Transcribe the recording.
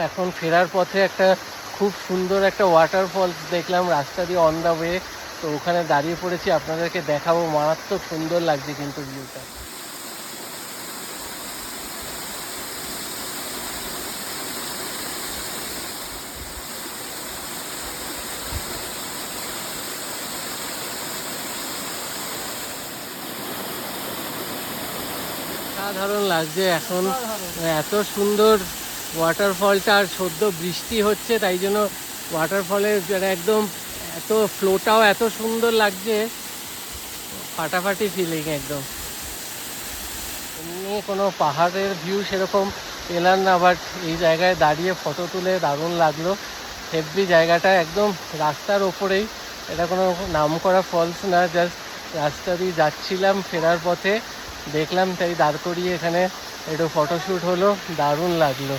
এখন ফেরার পথে একটা খুব সুন্দর একটা ওয়াটারফল দেখলাম রাস্তা দিয়ে অন দ্য ওয়ে, তো ওখানে দাঁড়িয়ে পড়েছি, আপনাদেরকে দেখাবো। মারাত্মক সুন্দর লাগছে কিন্তু ভিউটা। সাধারণ লাগছে এখন, এত সুন্দর ওয়াটারফলটা। আর সদ্য বৃষ্টি হচ্ছে, তাই জন্য ওয়াটারফলের একদম এত ফ্লোটাও এত সুন্দর লাগছে, ফাটাফাটি ফিলিং একদম। এমনি কোনো পাহাড়ের ভিউ সেরকম পেলাম না, বাট এই জায়গায় দাঁড়িয়ে ফটো তুলে দারুণ লাগলো। হেভি জায়গাটা একদম রাস্তার ওপরেই, এটা কোনো নাম করা ফলস না, জাস্ট রাস্তা দিয়ে যাচ্ছিলাম ফেরার পথে দেখলাম, তাই দাঁড় করিয়ে এখানে একটু ফটোশ্যুট হলো, দারুণ লাগলো।